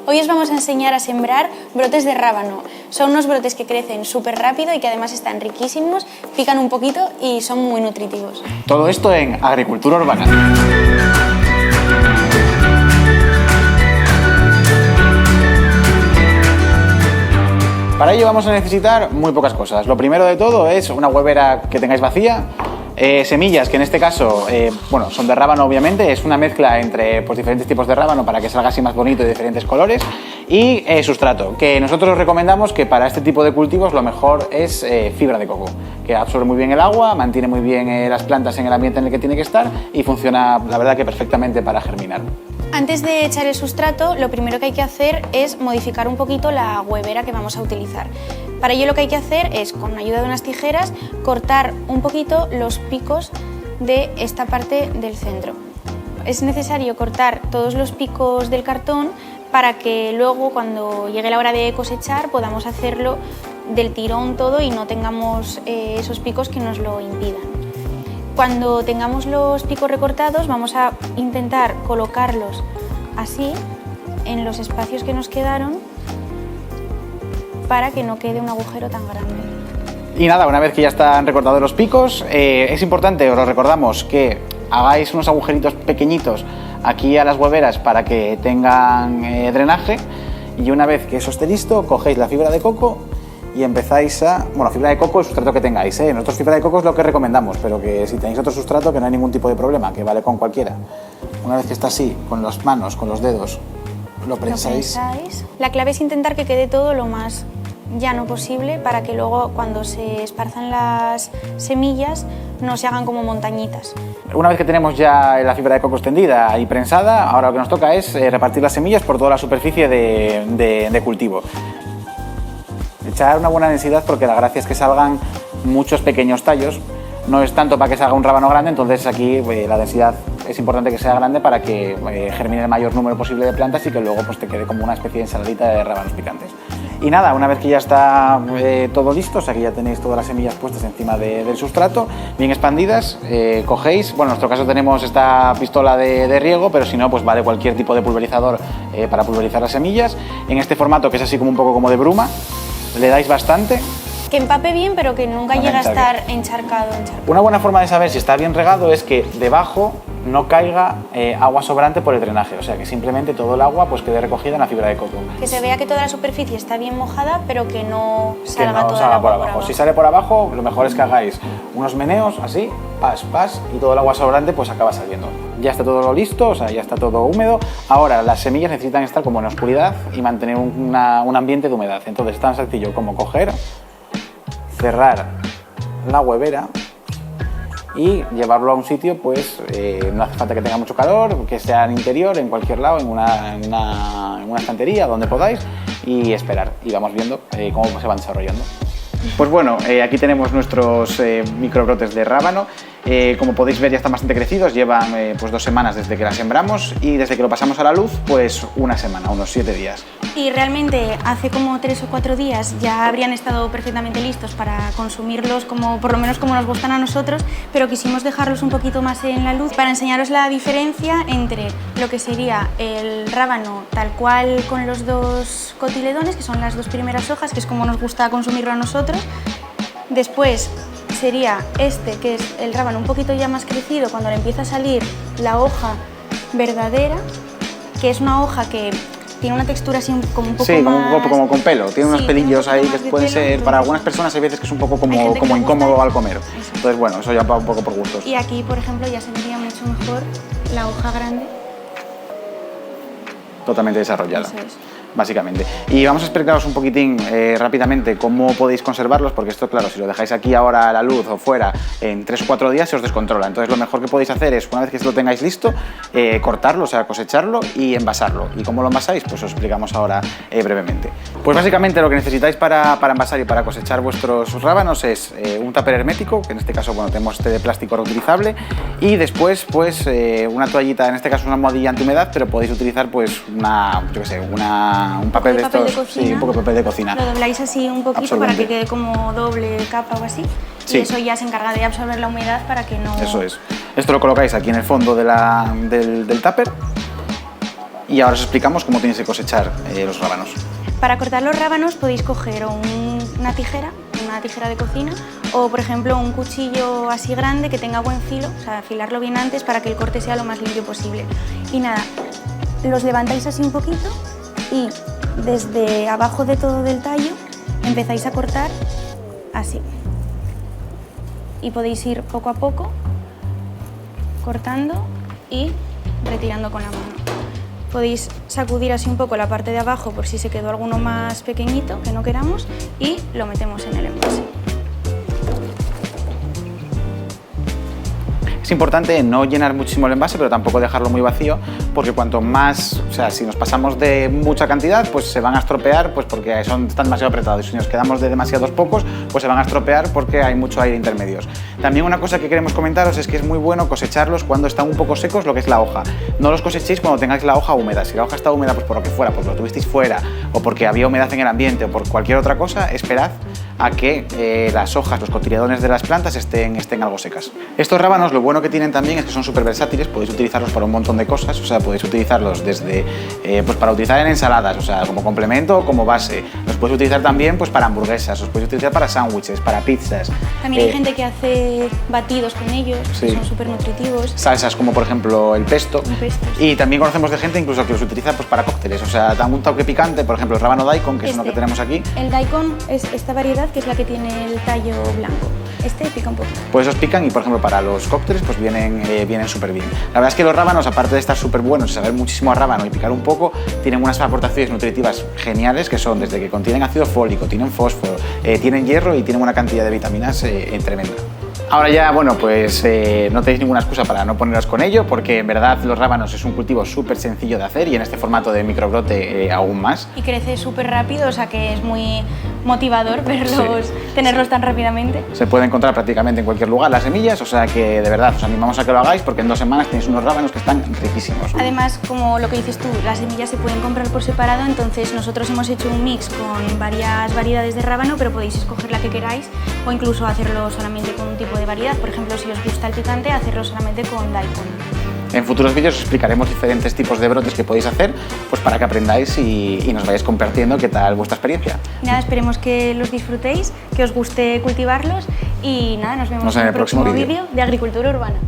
Hoy os vamos a enseñar a sembrar brotes de rábano. Son unos brotes que crecen súper rápido y que además están riquísimos, pican un poquito y son muy nutritivos. Todo esto en Agricultura Urbana. Para ello vamos a necesitar muy pocas cosas. Lo primero de todo es una huevera que tengáis vacía, semillas que en este caso bueno, son de rábano obviamente, es una mezcla entre pues, diferentes tipos de rábano para que salga así más bonito y de diferentes colores, y sustrato, que nosotros recomendamos que para este tipo de cultivos lo mejor es fibra de coco, que absorbe muy bien el agua, mantiene muy bien las plantas en el ambiente en el que tiene que estar y funciona la verdad que perfectamente para germinar. Antes de echar el sustrato, lo primero que hay que hacer es modificar un poquito la huevera que vamos a utilizar. Para ello lo que hay que hacer es, con ayuda de unas tijeras, cortar un poquito los picos de esta parte del centro. Es necesario cortar todos los picos del cartón para que luego, cuando llegue la hora de cosechar, podamos hacerlo del tirón todo y no tengamos esos picos que nos lo impidan. Cuando tengamos los picos recortados, vamos a intentar colocarlos así en los espacios que nos quedaron para que no quede un agujero tan grande. Y nada, una vez que ya están recortados los picos, es importante, os lo recordamos, que hagáis unos agujeritos pequeñitos aquí a las hueveras para que tengan drenaje, y una vez que eso esté listo, cogéis la fibra de coco y empezáis a... Bueno, fibra de coco, el sustrato que tengáis, Nosotros fibra de coco es lo que recomendamos, pero que si tenéis otro sustrato que no hay ningún tipo de problema, que vale con cualquiera. Una vez que está así, con las manos, con los dedos, lo prensáis. La clave es intentar que quede todo lo más llano posible para que luego cuando se esparzan las semillas no se hagan como montañitas. Una vez que tenemos ya la fibra de coco extendida y prensada, ahora lo que nos toca es repartir las semillas por toda la superficie de cultivo. Echar una buena densidad porque la gracia es que salgan muchos pequeños tallos. No es tanto para que salga un rábano grande, entonces aquí la densidad es importante que sea grande para que germine el mayor número posible de plantas y que luego pues, te quede como una especie de ensaladita de rábanos picantes. Y nada, una vez que ya está todo listo, o sea que ya tenéis todas las semillas puestas encima del sustrato, bien expandidas, cogéis, bueno, en nuestro caso tenemos esta pistola de riego, pero si no, pues vale cualquier tipo de pulverizador para pulverizar las semillas. En este formato, que es así como un poco como de bruma, le dais bastante. Que empape bien, pero que nunca llegue a estar encharcado. Una buena forma de saber si está bien regado es que debajo no caiga agua sobrante por el drenaje, o sea que simplemente todo el agua pues quede recogida en la fibra de coco. Que se vea que toda la superficie está bien mojada, pero que no salga toda el agua por abajo. Si sale por abajo, lo mejor es que hagáis unos meneos así, pas, pas, y todo el agua sobrante pues acaba saliendo. Ya está todo listo, o sea, ya está todo húmedo. Ahora las semillas necesitan estar como en oscuridad y mantener un ambiente de humedad. Entonces es tan sencillo como coger, cerrar la huevera y llevarlo a un sitio, pues no hace falta que tenga mucho calor, que sea en interior, en cualquier lado, en una estantería, donde podáis, y esperar. Y vamos viendo cómo se van desarrollando. Pues bueno, aquí tenemos nuestros microbrotes de rábano. Como podéis ver, ya están bastante crecidos, llevan pues 2 semanas desde que las sembramos, y desde que lo pasamos a la luz, pues una semana, unos 7 días. Y realmente hace como 3 o 4 días ya habrían estado perfectamente listos para consumirlos, como, por lo menos como nos gustan a nosotros, pero quisimos dejarlos un poquito más en la luz para enseñaros la diferencia entre lo que sería el rábano tal cual con los 2 cotiledones, que son las 2 primeras hojas, que es como nos gusta consumirlo a nosotros. Después sería este, que es el rábano un poquito ya más crecido, cuando le empieza a salir la hoja verdadera, que es una hoja que tiene una textura así como un poco más... Sí, como con pelo, tiene unos pelillos ahí que pueden ser, para algunas personas hay veces que es un poco como incómodo al comer. Entonces bueno, eso ya va un poco por gustos. Y aquí, por ejemplo, ya se vería mucho mejor la hoja grande. Totalmente desarrollada. Eso es. Básicamente. Y vamos a explicaros un poquitín rápidamente cómo podéis conservarlos, porque esto, claro, si lo dejáis aquí ahora a la luz o fuera, en 3 o 4 días se os descontrola. Entonces lo mejor que podéis hacer es, una vez que lo tengáis listo, cortarlo, o sea, cosecharlo y envasarlo. ¿Y cómo lo envasáis? Pues os explicamos ahora brevemente. Pues básicamente lo que necesitáis para envasar y para cosechar vuestros rábanos es un tupper hermético, que en este caso, bueno, tenemos este de plástico reutilizable, y después, pues, una toallita, en este caso una almohadilla antihumedad, pero podéis utilizar, pues, un papel de estos, sí, un poco de papel de cocina. Lo dobláis así un poquito para que quede como doble capa o así. Sí. Y eso ya se encarga de absorber la humedad para que no... Eso es. Esto lo colocáis aquí en el fondo del tupper Y ahora os explicamos cómo tenéis que cosechar los rábanos. Para cortar los rábanos podéis coger una tijera de cocina o, por ejemplo, un cuchillo así grande que tenga buen filo, o sea, afilarlo bien antes para que el corte sea lo más limpio posible. Y nada, los levantáis así un poquito y desde abajo de todo del tallo empezáis a cortar así. Y podéis ir poco a poco cortando y retirando con la mano. Podéis sacudir así un poco la parte de abajo por si se quedó alguno más pequeñito que no queramos y lo metemos en el envase. Es importante no llenar muchísimo el envase, pero tampoco dejarlo muy vacío, porque cuanto más, o sea, si nos pasamos de mucha cantidad, pues se van a estropear, pues porque están demasiado apretados. Y si nos quedamos de demasiados pocos, pues se van a estropear porque hay mucho aire intermedios. También una cosa que queremos comentaros es que es muy bueno cosecharlos cuando están un poco secos, lo que es la hoja. No los cosechéis cuando tengáis la hoja húmeda. Si la hoja está húmeda, pues por lo que fuera, porque lo tuvisteis fuera, o porque había humedad en el ambiente, o por cualquier otra cosa, esperad a que las hojas, los cotiledones de las plantas estén algo secas. Estos rábanos, lo bueno que tienen también es que son súper versátiles, podéis utilizarlos para un montón de cosas, o sea, podéis utilizarlos desde, pues para utilizar en ensaladas, o sea, como complemento o como base. Los podéis utilizar también pues para hamburguesas, los podéis utilizar para sándwiches, para pizzas. También hay gente que hace batidos con ellos, sí, que son súper nutritivos. Salsas como por ejemplo el pesto. Sí. Y también conocemos de gente incluso que los utiliza pues para cócteles, o sea, dan un toque picante, por ejemplo el rábano daikon, que es uno que tenemos aquí. El daikon es esta variedad que es la que tiene el tallo blanco. Este pica un poquito. Pues esos pican y, por ejemplo, para los cócteles pues vienen súper bien. La verdad es que los rábanos, aparte de estar súper buenos y saber muchísimo a rábano y picar un poco, tienen unas aportaciones nutritivas geniales, que son desde que contienen ácido fólico, tienen fósforo, tienen hierro y tienen una cantidad de vitaminas tremenda. Ahora ya, bueno, pues no tenéis ninguna excusa para no poneros con ello, porque en verdad los rábanos es un cultivo súper sencillo de hacer y en este formato de microbrote aún más. Y crece súper rápido, o sea que es muy motivador verlos, tenerlos tan rápidamente. Se puede encontrar prácticamente en cualquier lugar las semillas, o sea que de verdad os animamos a que lo hagáis porque en 2 semanas tenéis unos rábanos que están riquísimos. Además, como lo que dices tú, las semillas se pueden comprar por separado, entonces nosotros hemos hecho un mix con varias variedades de rábano, pero podéis escoger la que queráis o incluso hacerlo solamente con un tipo de variedad. Por ejemplo, si os gusta el picante, hacerlo solamente con daikon. En futuros vídeos os explicaremos diferentes tipos de brotes que podéis hacer pues para que aprendáis y nos vayáis compartiendo qué tal vuestra experiencia. Nada, esperemos que los disfrutéis, que os guste cultivarlos y nada, nos vemos en el próximo vídeo de Agricultura Urbana.